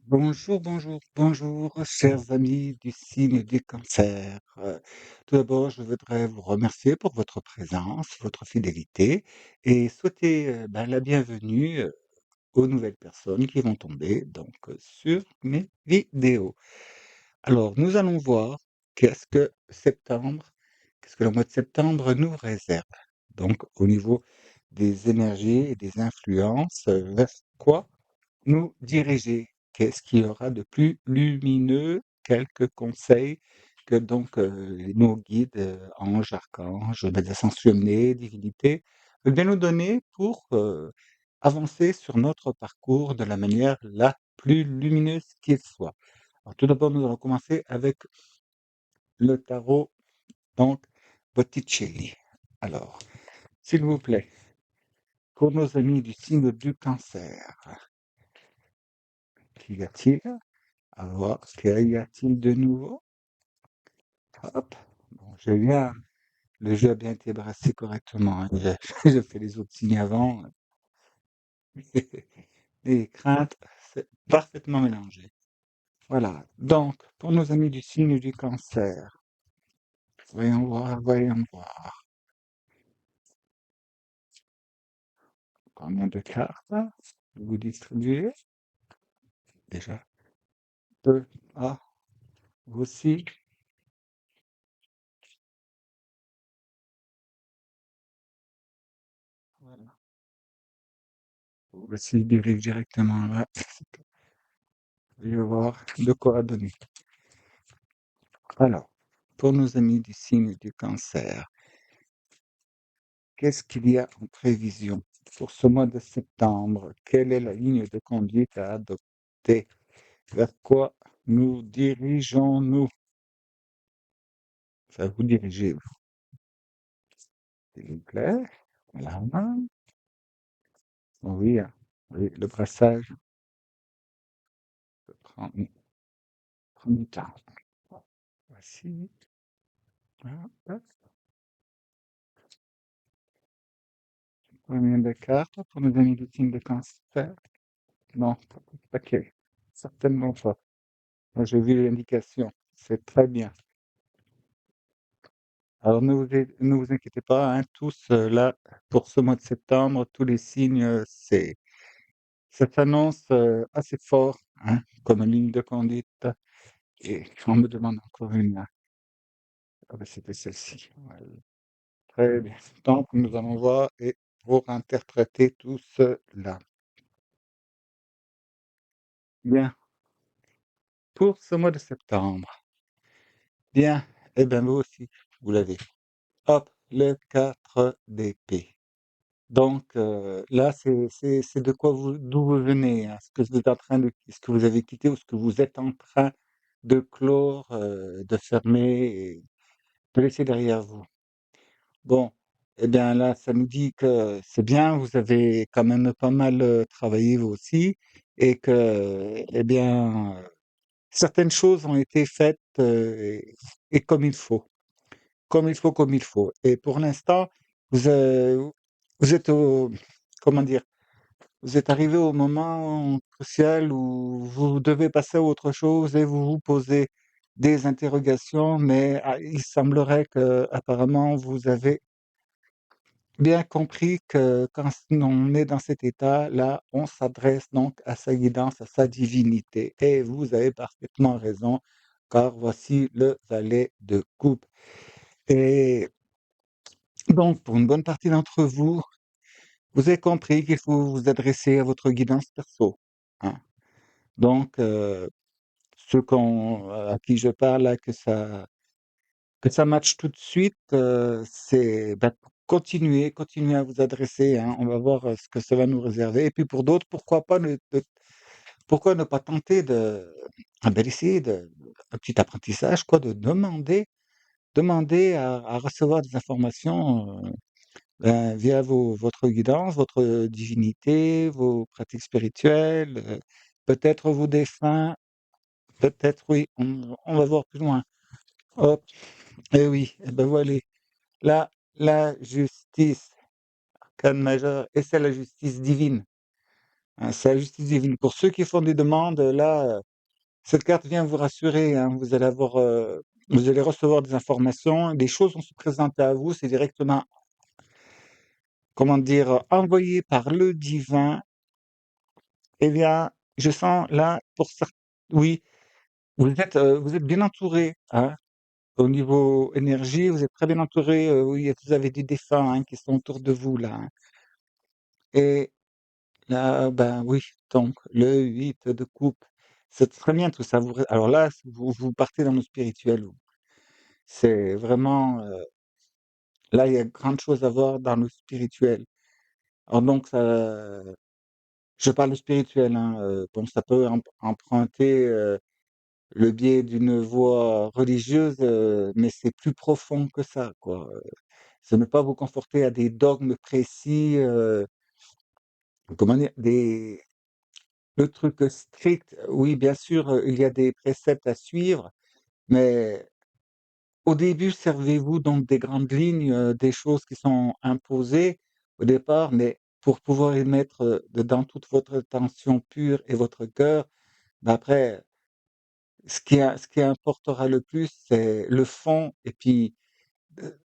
Bonjour, bonjour, bonjour, chers amis du signe du cancer. Tout d'abord, je voudrais vous remercier pour votre présence, votre fidélité et souhaiter la bienvenue aux nouvelles personnes qui vont tomber sur mes vidéos. Alors, nous allons voir qu'est-ce que septembre, qu'est-ce que le mois de septembre nous réserve. Donc, au niveau des énergies et des influences, vers quoi nous diriger. Qu'est-ce qu'il y aura de plus lumineux? Quelques conseils que nos guides, anges, archanges, des ascensionnés, divinités, veulent bien nous donner pour, avancer sur notre parcours de la manière la plus lumineuse qu'il soit. Alors tout d'abord, nous allons commencer avec le tarot, donc Botticelli. Alors, s'il vous plaît, pour nos amis du signe du cancer, qu'y a-t-il? À voir, qu'y a-t-il de nouveau? Hop. Bon, j'ai bien, le jeu a bien été brassé correctement, hein. J'ai fait les autres signes avant. Les craintes, c'est parfaitement mélangé. Voilà. Donc, pour nos amis du signe du cancer, voyons voir, voyons voir. Combien de cartes vous distribuez? Déjà deux. Ah, vous aussi. Voilà. Vous aussi dirige directement là. Je vais voir de quoi donner. Alors, pour nos amis du signe du cancer, qu'est-ce qu'il y a en prévision pour ce mois de septembre? Quelle est la ligne de conduite à adopter? Vers quoi nous dirigeons-nous? Ça vous dirigez, vous, s'il vous plaît. Voilà. Oui, hein. Oui, le brassage prend du temps. Voici. Voilà. Hop. Combien de cartes pour nos amis du signe de cancer? Non, pas tout le paquet. Certainement pas. Moi, j'ai vu l'indication. C'est très bien. Alors ne vous inquiétez pas, hein, tous, là, pour ce mois de septembre, tous les signes, ça s'annonce, assez fort, hein, comme ligne de conduite et on me demande encore une, ah bah, c'était celle-ci. Voilà, très bien. Donc nous allons voir et pour interpréter tout cela. Bien, pour ce mois de septembre, bien, eh ben, vous aussi, vous l'avez. Hop, le 4 d'épée. Donc, là, c'est de quoi vous d'où vous venez, hein, ce que vous êtes en train de ce que vous avez quitté ou ce que vous êtes en train de clore, de fermer et de laisser derrière vous. Bon, eh bien, là, ça nous dit que c'est bien, vous avez quand même pas mal, travaillé vous aussi et que, eh bien, certaines choses ont été faites, et comme il faut, comme il faut, comme il faut et pour l'instant, vous, vous êtes au comment dire? Vous êtes arrivé au moment crucial où vous devez passer à autre chose et vous vous posez des interrogations, mais il semblerait que apparemment vous avez bien compris que quand on est dans cet état-là, on s'adresse donc à sa guidance, à sa divinité. Et vous avez parfaitement raison, car voici le valet de coupe. Et donc, pour une bonne partie d'entre vous, vous avez compris qu'il faut vous adresser à votre guidance perso, hein. Donc, ceux à qui je parle là, que ça matche tout de suite, c'est, bah, continuez à vous adresser, hein. On va voir, ce que ça va nous réserver et puis pour d'autres, pourquoi ne pas tenter d'essayer de un petit apprentissage quoi, de demander à recevoir des informations, via votre guidance, votre divinité, vos pratiques spirituelles, peut-être vos défunts. Peut-être oui, on va voir plus loin. Hop, et oui, et ben voilà. Là, la justice, arcane majeure, et c'est la justice divine. hein, c'est la justice divine. Pour ceux qui font des demandes, là, cette carte vient vous rassurer, hein, vous allez recevoir des informations, des choses vont se présenter à vous, c'est directement, comment dire, envoyé par le divin. Eh bien, je sens là, pour certains, oui, vous êtes bien entouré, hein. Au niveau énergie, vous êtes très bien entouré. Oui, vous avez des défunts, hein, qui sont autour de vous là, hein. Et là, ben oui, donc le 8 de coupe, c'est très bien tout ça. Alors là, vous partez dans le spirituel, vous. C'est vraiment, là, il y a grande chose à voir dans le spirituel. Alors donc je parle spirituel, hein, bon, ça peut emprunter, le biais d'une voie religieuse, mais c'est plus profond que ça, quoi. C'est ne pas vous conforter à des dogmes précis, comment dire? Le truc strict, oui, bien sûr, il y a des préceptes à suivre, mais au début, servez-vous donc des grandes lignes, des choses qui sont imposées au départ, mais pour pouvoir y mettre, dedans toute votre attention pure et votre cœur, bah, après, ce qui importera le plus, c'est le fond et puis,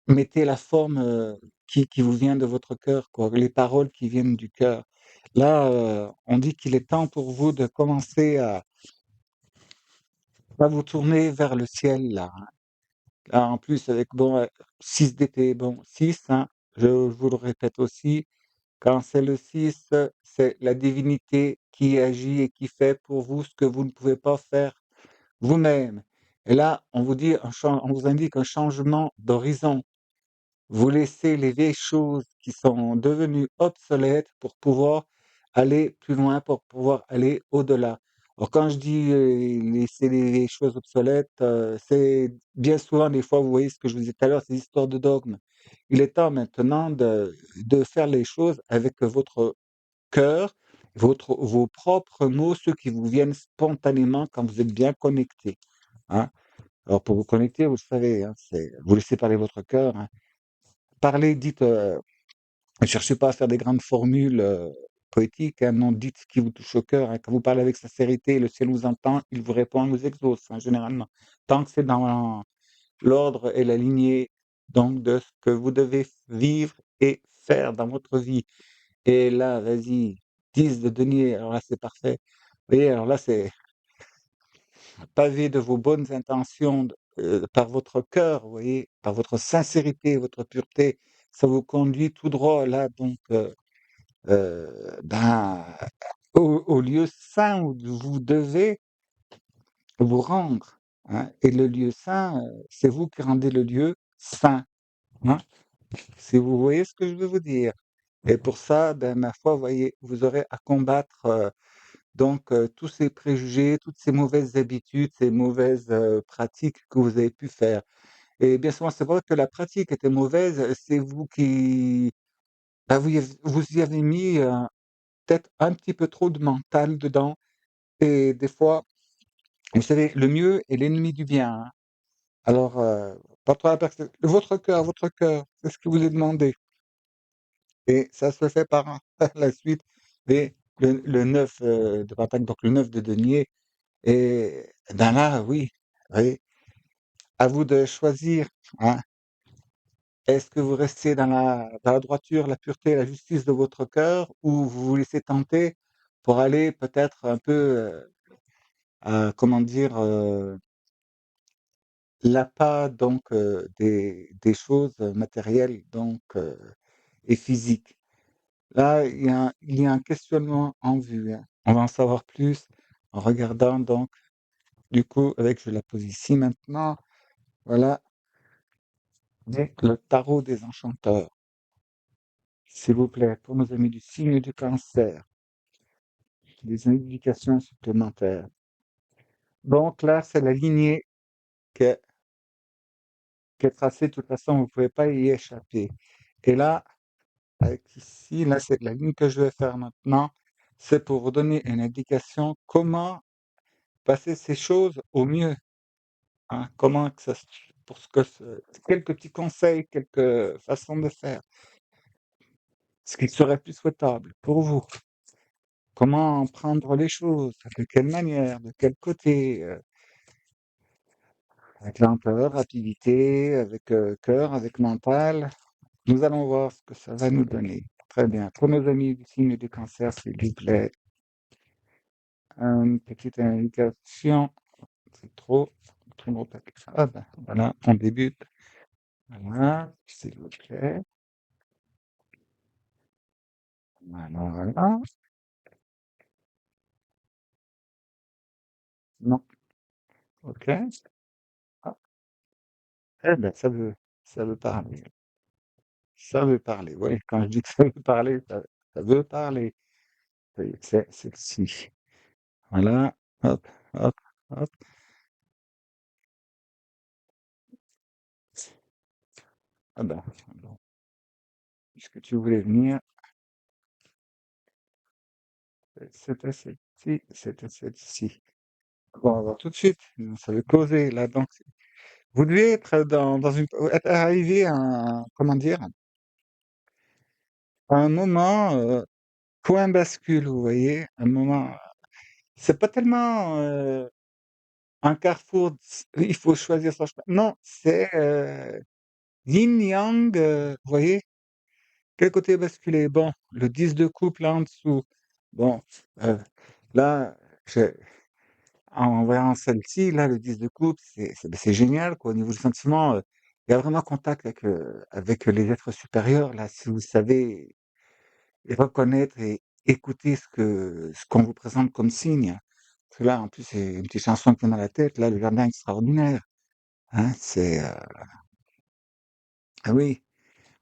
mettez la forme, qui vous vient de votre cœur, quoi, les paroles qui viennent du cœur. Là, on dit qu'il est temps pour vous de commencer à vous tourner vers le ciel, là, hein. Là, en plus, avec bon, 6 d'épée, bon, 6, hein, je vous le répète aussi, quand c'est le 6, c'est la divinité qui agit et qui fait pour vous ce que vous ne pouvez pas faire vous-même. Et là, on vous indique un changement d'horizon. Vous laissez les vieilles choses qui sont devenues obsolètes pour pouvoir aller plus loin, pour pouvoir aller au-delà. Alors quand je dis, laisser les vieilles choses obsolètes, c'est bien souvent des fois, vous voyez ce que je vous disais tout à l'heure, ces histoires de dogmes. Il est temps maintenant de faire les choses avec votre cœur, vos propres mots, ceux qui vous viennent spontanément quand vous êtes bien connecté, hein. Alors pour vous connecter, vous le savez, hein, vous laissez parler votre cœur, hein. Parlez, dites, ne cherchez pas à faire des grandes formules, poétiques, hein, non, dites ce qui vous touche au cœur, hein. Quand vous parlez avec sincérité, le ciel vous entend, il vous répond, il vous exauce, hein, généralement. Tant que c'est dans l'ordre et la lignée, donc de ce que vous devez vivre et faire dans votre vie. Et là, vas-y, 10 de denier, alors là, c'est parfait. Vous voyez, alors là, c'est pavé de vos bonnes intentions, par votre cœur, vous voyez, par votre sincérité, votre pureté, ça vous conduit tout droit là, donc ben, au lieu saint où vous devez vous rendre, hein. Et le lieu saint, c'est vous qui rendez le lieu saint, hein. Si vous voyez ce que je veux vous dire. Et pour ça, ben, ma foi, vous voyez, vous aurez à combattre, donc tous ces préjugés, toutes ces mauvaises habitudes, ces mauvaises, pratiques que vous avez pu faire. Et bien souvent, c'est vrai que la pratique était mauvaise, c'est vous qui, bah, vous y avez mis, peut-être un petit peu trop de mental dedans. Et des fois, vous savez, le mieux est l'ennemi du bien, hein. Alors, pas trop la perce votre cœur, c'est ce que vous est demandé. Et ça se fait par la suite. Et le 9, de Pentacle, donc le 9 de denier. Et ben là, oui, oui, à vous de choisir, hein. Est-ce que vous restez dans la droiture, la pureté, la justice de votre cœur, ou vous vous laissez tenter pour aller peut-être un peu, comment dire, l'appât donc des choses matérielles donc et physiques. Là, il y a un questionnement en vue, hein. On va en savoir plus en regardant donc du coup avec je la pose ici maintenant, voilà, avec le tarot des enchanteurs. S'il vous plaît, pour nos amis du signe du Cancer, des indications supplémentaires. Donc là, c'est la lignée qui est qui est tracée, de toute façon, vous ne pouvez pas y échapper. Et là, avec ici, là, c'est la ligne que je vais faire maintenant, c'est pour vous donner une indication comment passer ces choses au mieux, hein. Comment que ça se pour ce que ce quelques petits conseils, quelques façons de faire, ce qui serait plus souhaitable pour vous. comment prendre les choses, de quelle manière, de quel côté, avec lenteur, rapidité, avec cœur, avec mental. Nous allons voir ce que ça va nous donner. Très bien. Pour nos amis du signe du cancer, s'il vous plaît, une petite indication. C'est trop gros paquet. Ah ben, voilà, on débute. Voilà, s'il vous plaît. Voilà, voilà. Non, ok. Ah, eh ben, ça veut parler. Ça veut parler. Oui, quand je dis que ça veut parler, ça veut parler. C'est celle-ci. Voilà, hop, hop, hop. Ah ben, bon, puisque tu voulais venir, c'était celle-ci, c'était celle-ci. Bon, on va voir tout de suite. Ça veut causer là. Donc, vous devez être dans une, être arrivé à un, comment dire, à un moment, point bascule, vous voyez, un moment. C'est pas tellement un carrefour. Il faut choisir son chemin. Non, c'est yin yang. Vous voyez, quel côté basculer? Bon, le 10 de coupe là en dessous. Bon, euh, là, je- en voyant celle-ci, là, le 10 de coupe, c'est génial, quoi. Au niveau du sentiment, il y a vraiment contact avec les êtres supérieurs, là. Si vous savez reconnaître et écouter ce qu'on vous présente comme signe. Parce que là, en plus, c'est une petite chanson qui vient dans la tête, là, le jardin extraordinaire. Hein, ah oui,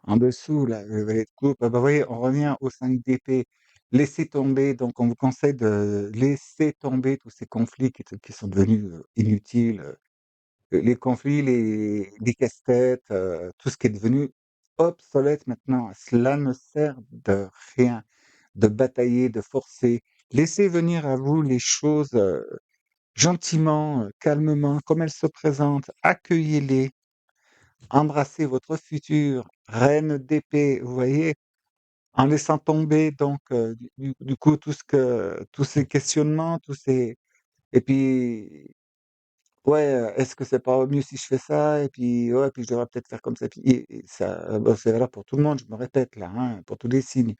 en dessous, là, le valet de coupe. Ah bah, vous voyez, on revient au 5 d'épée. Laissez tomber, donc on vous conseille de laisser tomber tous ces conflits qui sont devenus inutiles. Les conflits, les casse-têtes, tout ce qui est devenu obsolète maintenant. Cela ne sert de rien de batailler, de forcer. Laissez venir à vous les choses gentiment, calmement, comme elles se présentent. Accueillez-les, embrassez votre futur reine d'épée, vous voyez, en laissant tomber donc du coup tous ces questionnements, tous ces et puis ouais, est-ce que c'est pas mieux si je fais ça? Et puis ouais, puis je devrais peut-être faire comme ça. Puis et ça, bah, c'est valable pour tout le monde, je me répète là, hein, pour tous les signes.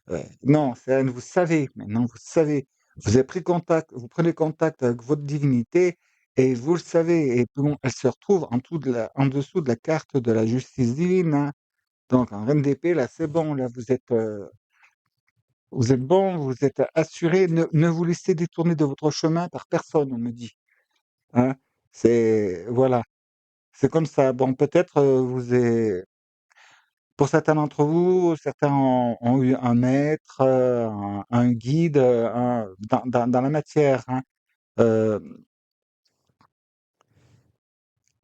Ouais. Non, c'est un vous savez, maintenant vous savez. Vous avez pris contact, vous prenez contact avec votre divinité et vous le savez. Et bon, elle se retrouve en dessous de la carte de la justice divine, hein. Donc en reine d'épée, là, c'est bon, là, vous êtes bon, vous êtes assuré. Ne vous laissez détourner de votre chemin par personne, on me dit. Hein. C'est voilà, c'est comme ça. Bon, peut-être pour certains d'entre vous, certains ont eu un maître, un guide, dans la matière, hein, heu,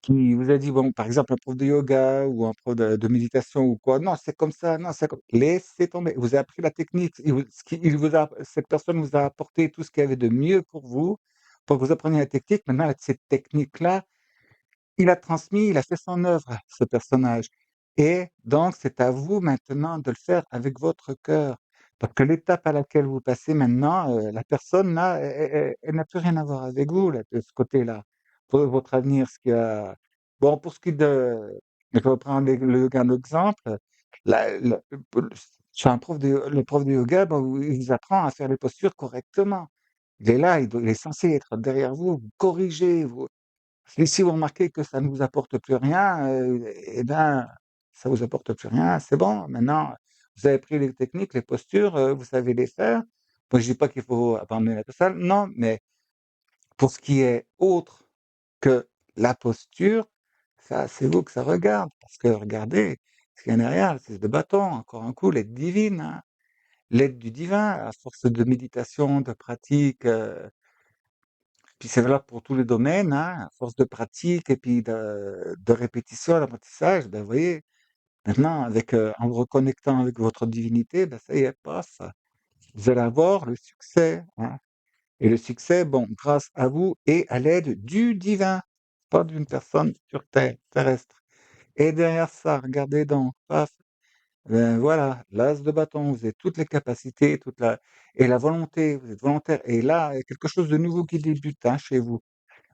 qui vous a dit, bon, par exemple, un prof de yoga ou un prof de méditation ou quoi: «Non, c'est comme ça, non, c'est comme» laissez tomber. Vous avez appris la technique, il vous a cette personne vous a apporté tout ce qu'il y avait de mieux pour que vous appreniez la technique. Maintenant, cette technique-là, il a transmis, il a fait son œuvre, ce personnage. Et donc, c'est à vous maintenant de le faire avec votre cœur. Parce que l'étape à laquelle vous passez maintenant, la personne là, elle n'a plus rien à voir avec vous là, de ce côté-là. Pour votre avenir, ce qui a bon, pour ce qui est de je vais prendre un exemple, la le sur un prof de le prof de yoga, bon, il vous apprend à faire les postures correctement. Il est là, il est censé être derrière vous, vous corriger, vous et si vous remarquez que ça ne vous apporte plus rien, et ben, ça vous apporte plus rien, c'est bon. Maintenant, vous avez pris les techniques, les postures, vous savez les faire. Moi, je dis pas qu'il faut abandonner la salle, non, mais pour ce qui est autre que la posture, ça, c'est vous que ça regarde. Parce que regardez, ce qu'il y a derrière, c'est de bâton, encore un coup, l'aide divine, hein. L'aide du divin, à force de méditation, de pratique, puis c'est valable pour tous les domaines, hein, à force de pratique et puis de répétition, d'apprentissage, ben, vous voyez, maintenant avec, en vous reconnectant avec votre divinité, ben, ça y est, paf, vous allez avoir le succès, hein. Et le succès, bon, grâce à vous et à l'aide du divin, pas d'une personne sur terre, terrestre. Et derrière ça, regardez donc, paf, Voilà, l'as de bâton, vous avez toutes les capacités, toute la et la volonté, vous êtes volontaire et là, il y a quelque chose de nouveau qui débute, hein, chez vous.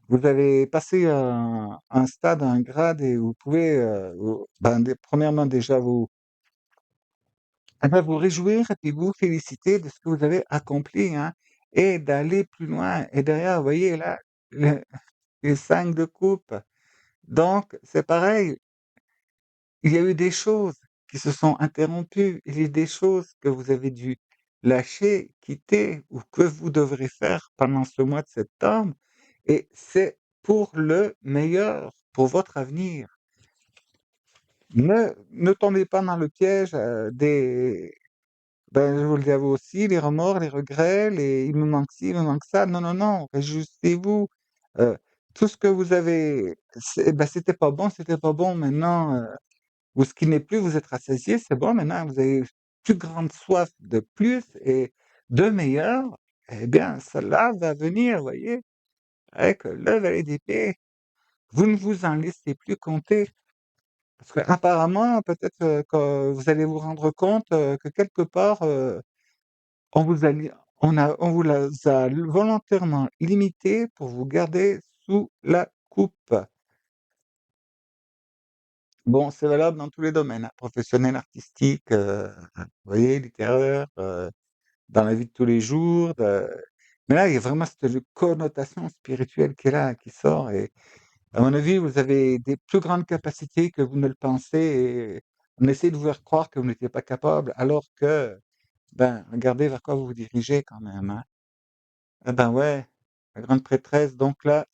Vous avez passé un stade, un grade et vous pouvez, ben, premièrement déjà vous réjouir et puis vous féliciter de ce que vous avez accompli, hein, et d'aller plus loin. Et derrière, vous voyez là, le- les 5 de coupe. Donc, c'est pareil, il y a eu des choses qui se sont interrompues, il y a eu des choses que vous avez dû lâcher, quitter ou que vous devrez faire pendant ce mois de septembre. Et c'est pour le meilleur, pour votre avenir. Ne tombez pas dans le piège ben, je vous le dis à vous aussi, les remords, les regrets, il me manque ci, il me manque ça. Non, non, non, réjouissez-vous. Euh, tout ce que vous avez, ben, c'était pas bon. Maintenant, ou ce qui n'est plus, vous êtes rassasié, c'est bon. Maintenant, vous avez plus grande soif de plus et de meilleur. Eh bien, cela va venir, vous voyez, avec le valet d'épée. Vous ne vous en laissez plus compter. Parce qu'apparemment, peut-être que vous allez vous rendre compte que quelque part, on vous a, li- on vous a volontairement limité pour vous garder sous la coupe. Bon, c'est valable dans tous les domaines, hein, professionnel, artistique, vous voyez, littéraire, dans la vie de tous les jours. Mais là, il y a vraiment cette connotation spirituelle qui est là, qui sort. Et à mon avis, vous avez des plus grandes capacités que vous ne le pensez. Et on essaie de vous faire croire que vous n'étiez pas capable, alors que, ben, regardez vers quoi vous vous dirigez quand même, hein. Eh ben ouais, la grande prêtresse. Donc là,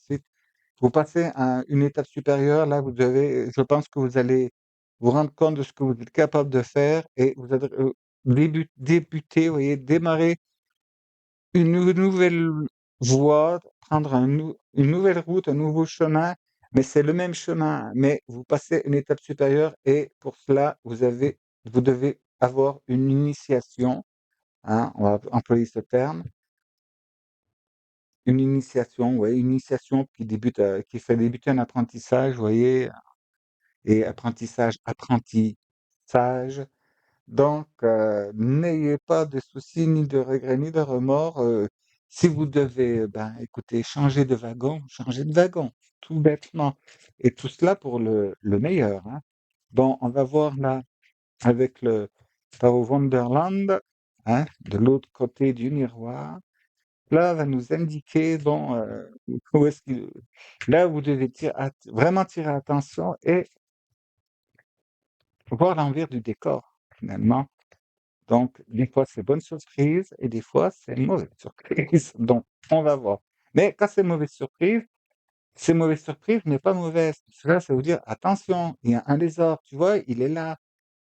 vous passez à une étape supérieure. Là, je pense que vous allez vous rendre compte de ce que vous êtes capable de faire et vous allez débuter, vous voyez, démarrer une nouvelle voie, prendre une nouvelle route, un nouveau chemin. Mais c'est le même chemin, mais vous passez une étape supérieure et pour cela, vous devez avoir une initiation, hein, on va employer ce terme. Une initiation, ouais, une initiation qui fait débuter un apprentissage, vous voyez, et apprentissage. Donc, n'ayez pas de soucis, ni de regrets, ni de remords. Si vous devez, ben, écoutez, changer de wagon, tout bêtement. Et tout cela pour le meilleur, hein. Bon, on va voir là avec le Tarot Wonderland, hein, de l'autre côté du miroir. Là, va nous indiquer, bon, où est-ce qu'il là, vous devez vraiment tirer attention et voir l'envers du décor, finalement. Donc, des fois, c'est bonne surprise et des fois, c'est mauvaise surprise. Donc, on va voir. Mais quand c'est mauvaise surprise, mais pas mauvaise. Cela, ça veut dire, attention, il y a un lézard, tu vois, il est là.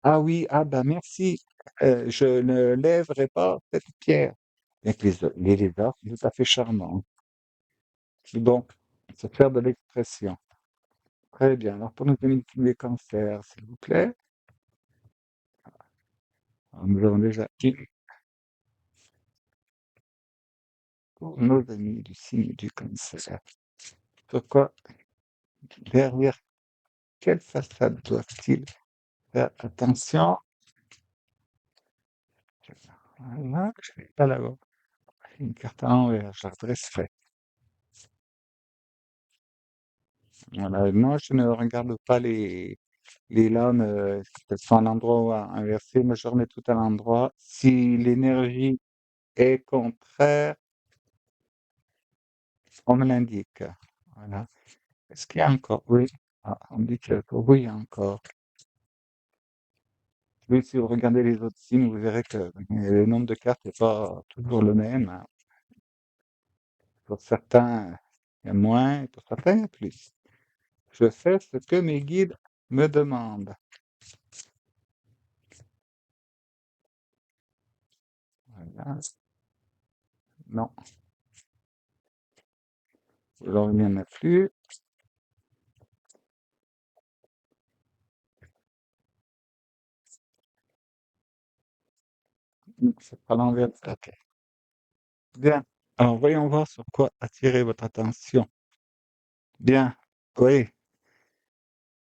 Ah oui, ah ben merci, je ne lèverai pas cette pierre. Avec les lézards, c'est tout à fait charmant. Donc, se faire de l'expression. Très bien. Alors, pour nos amis des cancers, s'il vous plaît. Alors, nous avons déjà une pour nos amis du signe du cancer. Pourquoi, derrière quelle façade doivent-ils faire attention? Voilà, je vais pas l'avoir. Une carte à l'envers, je la redresserai. Voilà. Non, je ne regarde pas les lames, si elles sont à l'endroit ou inversé. Moi, je remets tout à l'endroit. Si l'énergie est contraire, on me l'indique. Voilà. Est-ce qu'il y a encore? Oui. Ah, on me dit qu'il y a encore. Oui, il y a encore. Oui, si vous regardez les autres signes, vous verrez que le nombre de cartes n'est pas toujours le même, hein. Pour certains, il y a moins, et pour certains, il y a plus. Je fais ce que mes guides me demandent. Voilà. Non, alors il n'y en a plus. C'est pas l'envers. Ok. Bien. Alors, voyons voir sur quoi attirer votre attention. Bien. Oui.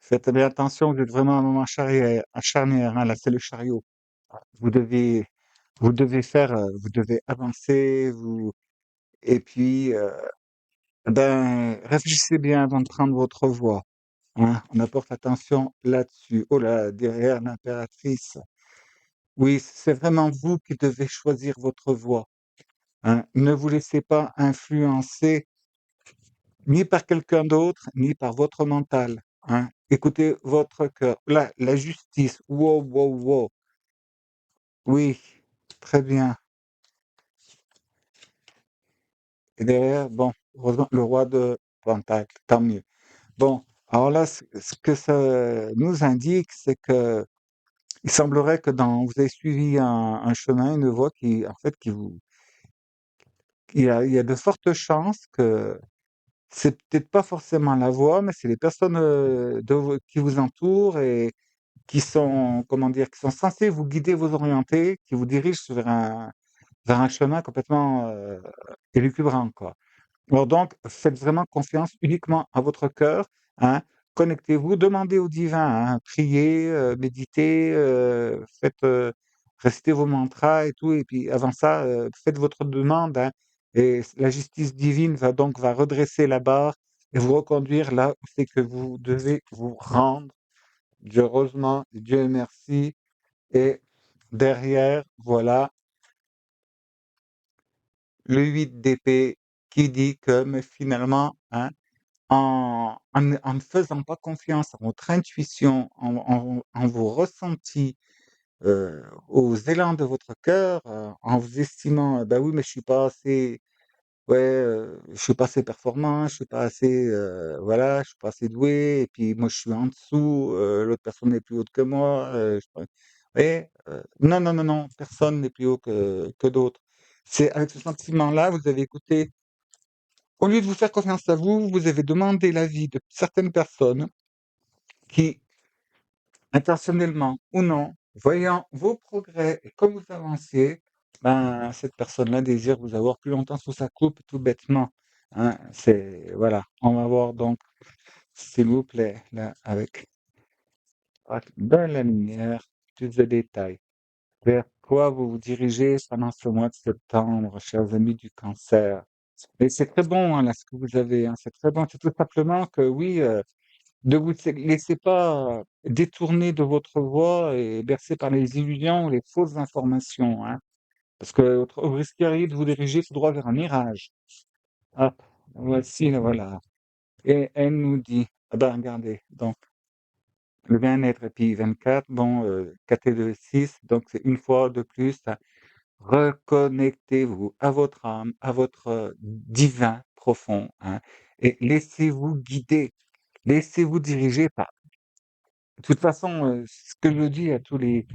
Faites bien attention, vous êtes vraiment à un moment charnière, hein, là, c'est le chariot. Vous devez, vous devez avancer, et puis, ben, réfléchissez bien avant de prendre votre voix, hein. On apporte attention là-dessus. Oh là, derrière l'impératrice. Oui, c'est vraiment vous qui devez choisir votre voie, hein. Ne vous laissez pas influencer ni par quelqu'un d'autre, ni par votre mental, hein. Écoutez votre cœur. Là, la justice. Wow, wow, wow. Oui, très bien. Et derrière, bon, heureusement, le roi de Pentacle, tant mieux. Bon, alors là, ce que ça nous indique, c'est que il semblerait que vous avez suivi un chemin, une voie qui, en fait, il y a de fortes chances que c'est peut-être pas forcément la voie, mais c'est les personnes qui vous entourent et qui sont, comment dire, qui sont censées vous guider, vous orienter, qui vous dirigent vers un chemin complètement élucubrant, quoi. Alors donc, faites vraiment confiance uniquement à votre cœur, hein. Connectez-vous, demandez au divin, hein, priez, méditez, faites, récitez vos mantras et tout, et puis avant ça, faites votre demande, hein, et la justice divine va redresser la barre et vous reconduire là où c'est que vous devez vous rendre. Heureusement, Dieu merci. Et derrière, voilà, le 8 d'épée qui dit que, mais finalement, hein, en ne faisant pas confiance à votre intuition, en vos ressentis, aux élans de votre cœur, en vous estimant, bah oui, mais je suis pas assez, ouais, je suis pas assez performant, je suis pas assez, voilà, je suis pas assez doué, et puis moi je suis en dessous, l'autre personne est plus haute que moi, je sais pas. Vous voyez, non, non, non, non, personne n'est plus haut que d'autres. C'est avec ce sentiment-là, vous avez écouté, au lieu de vous faire confiance à vous, vous avez demandé l'avis de certaines personnes qui, intentionnellement ou non, voyant vos progrès et comme vous avanciez, ben, cette personne-là désire vous avoir plus longtemps sous sa coupe, tout bêtement, hein. C'est, voilà. On va voir donc, s'il vous plaît, là, avec de la lumière, plus de détails. Vers quoi vous vous dirigez pendant ce mois de septembre, chers amis du cancer? Et c'est très bon, hein, là, ce que vous avez, hein, c'est très bon. C'est tout simplement que oui, ne vous laissez pas détourner de votre voie et bercé par les illusions ou les fausses informations, hein, parce que vous risqueriez de vous diriger tout droit vers un mirage. Hop, voici, voilà. Et elle nous dit, ah ben regardez, donc le bien-être et puis 24, bon, 4 et 2, 6, donc c'est une fois de plus, hein, reconnectez-vous à votre âme, à votre divin profond, hein, et laissez-vous guider, laissez-vous diriger par. De toute façon, ce que je dis à tous les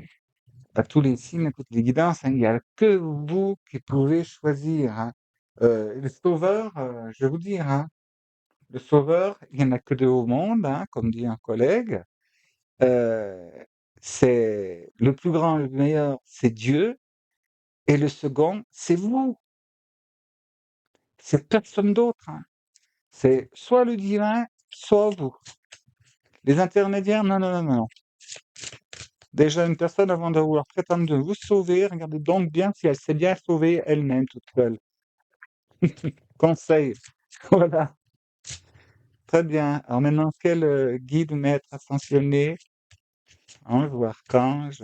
signes, à toutes les guidances, hein, il n'y a que vous qui pouvez choisir, hein. Le sauveur, je vais vous dire, hein, le sauveur, il n'y en a que 2 au monde, hein, comme dit un collègue. Heu, c'est le plus grand, le meilleur, c'est Dieu, et le second, c'est vous, c'est personne d'autre, hein. C'est soit le divin, soit vous. Les intermédiaires, non, non, non, non, non. Déjà, une personne, avant de vouloir prétendre de vous sauver, regardez donc bien si elle s'est bien sauvée elle-même toute seule. Conseil. Voilà, très bien. Alors maintenant, quel guide ou maître ascensionné, ange ou archange,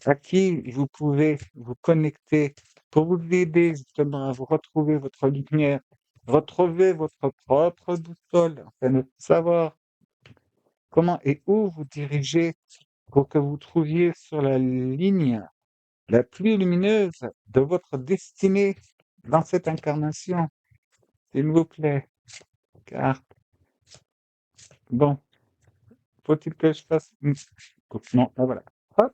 à qui vous pouvez vous connecter pour vous aider justement à vous retrouver votre lumière, retrouver votre propre boussole, afin de savoir comment et où vous diriger pour que vous trouviez sur la ligne la plus lumineuse de votre destinée dans cette incarnation, s'il vous plaît. Car, bon, faut-il que je fasse une. Non, ah, voilà. Hop,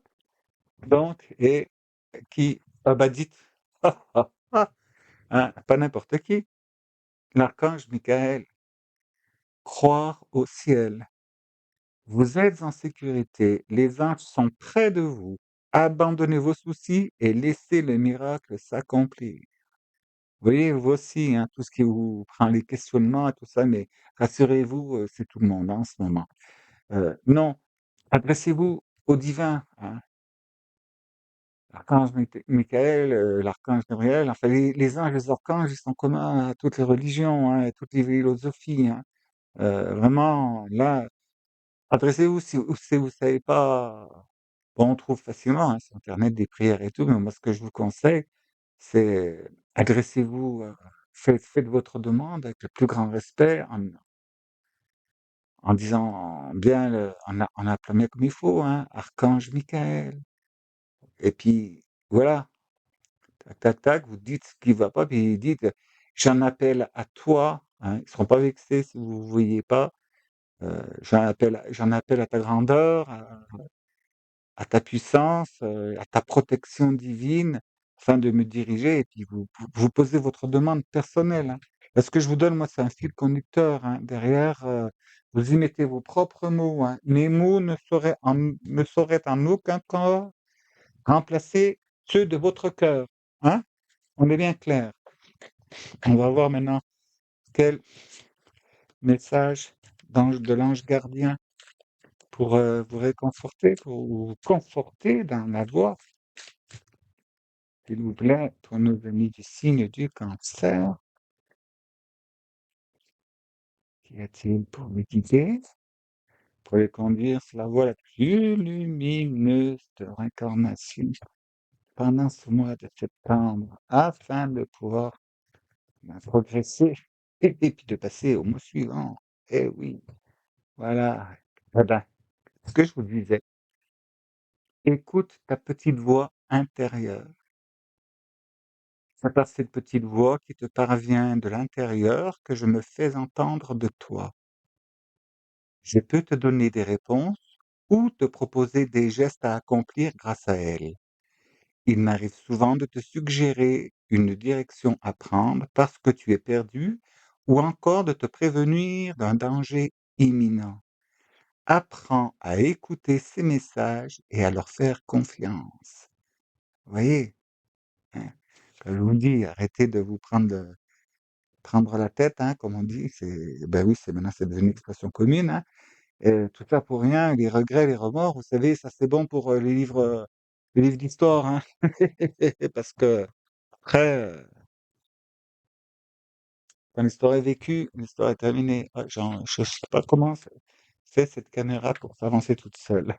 donc, et qui, ah bah dites, ah, ah, ah, hein, pas n'importe qui, l'archange Michael, croire au ciel. Vous êtes en sécurité, les anges sont près de vous. Abandonnez vos soucis et laissez le miracle s'accomplir. Vous voyez, vous aussi, hein, tout ce qui vous prend les questionnements et tout ça, mais rassurez-vous, c'est tout le monde, hein, en ce moment. Non, adressez-vous au divin, hein. L'archange Michael, l'archange Gabriel, enfin les anges, les archanges, ils sont communs à toutes les religions, hein, et toutes les philosophies, hein. Vraiment, là, adressez-vous si vous savez pas. Bon, on trouve facilement, hein, sur internet des prières et tout, mais moi ce que je vous conseille, c'est adressez-vous, faites votre demande avec le plus grand respect en disant bien en appelant bien comme il faut, hein, archange Michael et puis voilà. Tac, tac, tac, vous dites ce qui va pas, puis dites: «J'en appelle à toi», hein, ils seront pas vexés si vous ne voyez pas, «J'en appelle à ta grandeur, à ta puissance, à ta protection divine, afin de me diriger», et puis vous posez votre demande personnelle, hein. Là, ce que je vous donne, moi, c'est un fil conducteur, hein. Derrière, vous y mettez vos propres mots, hein. Mes mots ne sauraient en aucun cas remplacer ceux de votre cœur, hein? On est bien clair? On va voir maintenant quel message de l'ange gardien pour, vous réconforter, pour vous conforter dans la voie, s'il vous plaît, pour nos amis du signe du Cancer. Qu'y a-t-il pour les guider? Pour les conduire sur la voie la plus lumineuse de leur incarnation pendant ce mois de septembre, afin de pouvoir, progresser et puis de passer au mois suivant. Eh oui, voilà. Eh ben, ce que je vous disais, écoute ta petite voix intérieure. C'est par cette petite voix qui te parvient de l'intérieur que je me fais entendre de toi. Je peux te donner des réponses ou te proposer des gestes à accomplir grâce à elle. Il m'arrive souvent de te suggérer une direction à prendre parce que tu es perdu ou encore de te prévenir d'un danger imminent. Apprends à écouter ces messages et à leur faire confiance. Vous voyez? Hein? Quand je vous dis, arrêtez de vous prendre la tête, hein, comme on dit, ben oui, maintenant c'est devenu une expression commune, hein, et tout ça pour rien, les regrets, les remords, vous savez, ça c'est bon pour les livres d'histoire, hein, parce que après, quand l'histoire est vécue, l'histoire est terminée. Ah, je sais pas comment fait cette caméra pour s'avancer toute seule.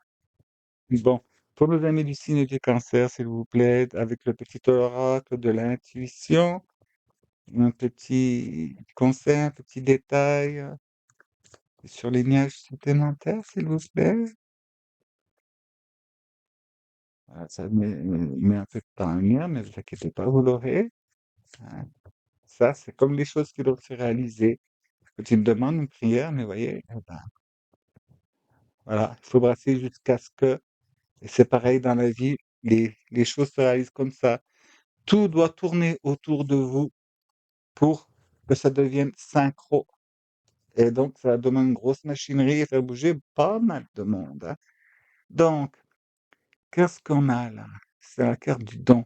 Bon, pour nos amis du signe du Cancer, s'il vous plaît, avec le petit oracle de l'intuition, un petit conseil, un petit détail, sur les nuages supplémentaires, s'il vous plaît? Ça met un peu de temps à venir, mais vous inquiétez pas, vous l'aurez, hein. Ça, c'est comme les choses qui doivent se réaliser. Quand tu me demandes une prière, mais voyez, eh ben, voilà, il faut brasser jusqu'à ce que et c'est pareil dans la vie, les choses se réalisent comme ça. Tout doit tourner autour de vous pour que ça devienne synchro, et donc ça va donner une grosse machinerie et faire bouger pas mal de monde, hein. Donc, qu'est-ce qu'on a là? C'est la carte du don.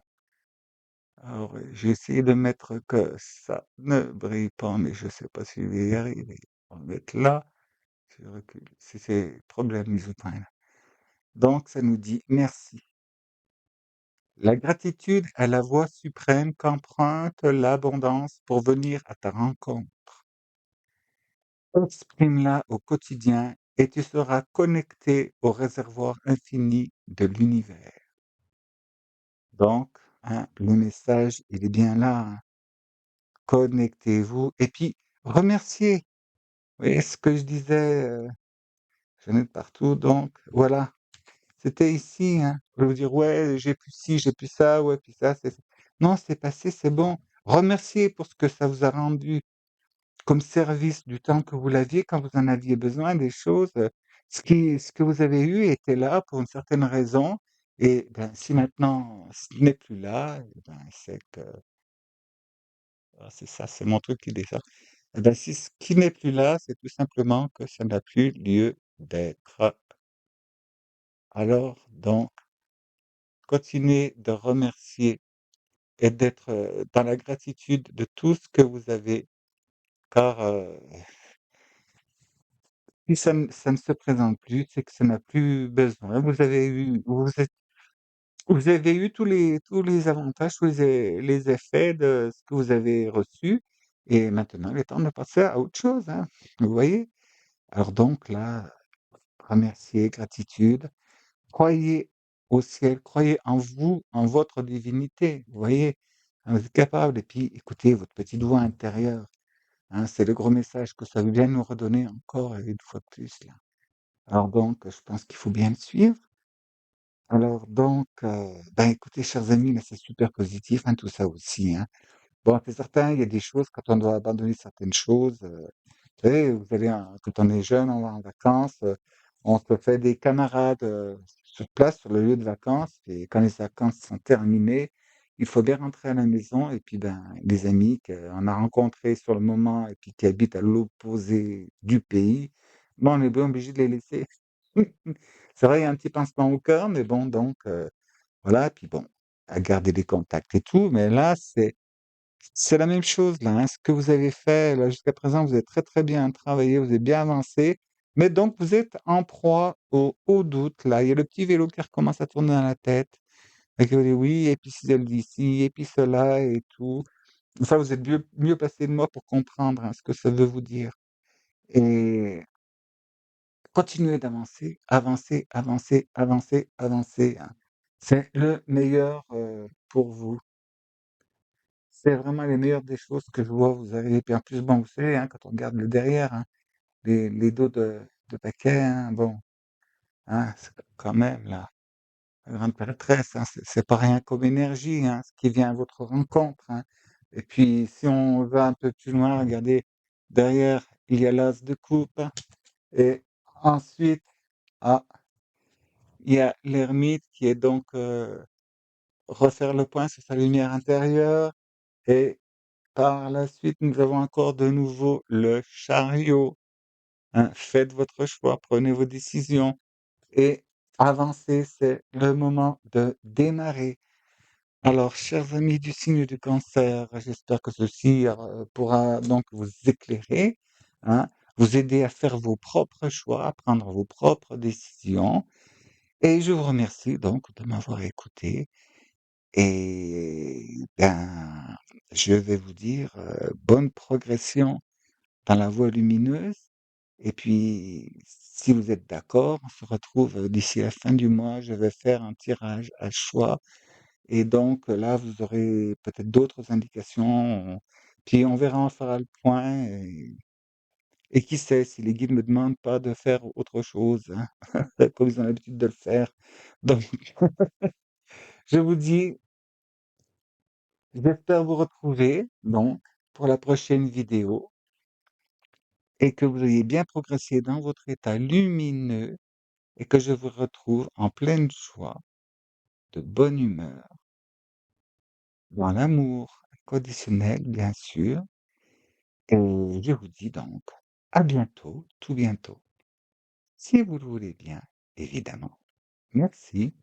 Alors, j'ai essayé de mettre que ça ne brille pas, mais je sais pas si je vais y arriver. On va mettre là, je recule. C'est problème Misoutine. Donc, ça nous dit merci. La gratitude est la voie suprême qu'emprunte l'abondance pour venir à ta rencontre. Exprime-la au quotidien et tu seras connecté au réservoir infini de l'univers. Donc, hein, le message, il est bien là, hein. Connectez-vous et puis remerciez. Vous voyez ce que je disais, j'en ai de partout, donc voilà, c'était ici, hein. Je vais vous dire: «Ouais, j'ai plus ci, j'ai plus ça, ouais, puis ça, c'est» non, c'est passé, c'est bon. Remerciez pour ce que ça vous a rendu comme service du temps que vous l'aviez quand vous en aviez besoin, des choses, ce que vous avez eu était là pour une certaine raison, et ben, si maintenant ce n'est plus là, et ben, c'est que c'est ça, c'est mon truc qui dit ça. Et ben, si ce qui n'est plus là, c'est tout simplement que ça n'a plus lieu d'être. Alors donc, continuez de remercier et d'être, dans la gratitude de tout ce que vous avez, car, Si ça ne se présente plus, c'est que ça n'a plus besoin. Vous avez eu tous les avantages, tous les effets de ce que vous avez reçu et maintenant il est temps de passer à autre chose, hein. Vous voyez? Alors donc là, remercier, gratitude, croyez au ciel, croyez en vous, en votre divinité, vous voyez? Vous êtes capable et puis écoutez votre petite voix intérieure, hein, c'est le gros message que ça vient nous redonner encore et une fois de plus là. Alors donc, je pense qu'il faut bien le suivre. Alors donc, ben, écoutez, chers amis, là, c'est super positif, hein, tout ça aussi, hein. Bon, c'est certain, il y a des choses quand on doit abandonner certaines choses, vous savez, vous allez quand on est jeune, on va en vacances, on se fait des camarades, sur place, sur le lieu de vacances et quand les vacances sont terminées, il faut bien rentrer à la maison et puis, ben, les amis qu'on a rencontrés sur le moment et puis qui habitent à l'opposé du pays, ben, on est bien obligé de les laisser. C'est vrai, il y a un petit pincement au cœur, mais bon, donc voilà, puis bon, à garder les contacts et tout, mais là, c'est la même chose là, hein. Ce que vous avez fait là jusqu'à présent, vous avez très, très bien travaillé, vous avez bien avancé, mais donc vous êtes en proie au doute là. Il y a le petit vélo qui recommence à tourner dans la tête et que vous dites: «Oui et puis si elle dit ci et puis cela et tout». Ça, vous êtes mieux placé que moi pour comprendre, hein, ce que ça veut vous dire et continuez d'avancer, avancer, avancer, avancer, avancer, hein. C'est le meilleur, pour vous. C'est vraiment les meilleures des choses que je vois vous arriver. Puis en plus, bon, vous savez, hein, quand on regarde le derrière, hein, les dos de paquets, hein, bon, hein, c'est quand même la grande prêtresse, hein, c'est pas rien comme énergie, hein, ce qui vient à votre rencontre, hein. Et puis si on va un peu plus loin, regardez, derrière, il y a l'as de coupe hein, et ensuite, ah, il y a l'ermite qui est donc, refaire le point sur sa lumière intérieure et par la suite, nous avons encore de nouveau le chariot, hein. Faites votre choix, prenez vos décisions et avancez, c'est le moment de démarrer. Alors, chers amis du signe du cancer, j'espère que ceci, pourra donc vous éclairer, hein, vous aider à faire vos propres choix, à prendre vos propres décisions et je vous remercie donc de m'avoir écouté et ben, je vais vous dire, bonne progression dans la voie lumineuse et puis si vous êtes d'accord, on se retrouve, d'ici la fin du mois. Je vais faire un tirage à choix et donc là, vous aurez peut-être d'autres indications, puis on verra, on fera le point et qui sait si les guides me demandent pas de faire autre chose, hein, comme ils ont l'habitude de le faire. Donc je vous dis, j'espère vous retrouver donc pour la prochaine vidéo et que vous ayez bien progressé dans votre état lumineux et que je vous retrouve en pleine joie, de bonne humeur, dans l'amour inconditionnel, bien sûr. Et je vous dis donc à bientôt, tout bientôt, si vous le voulez bien, évidemment. Merci.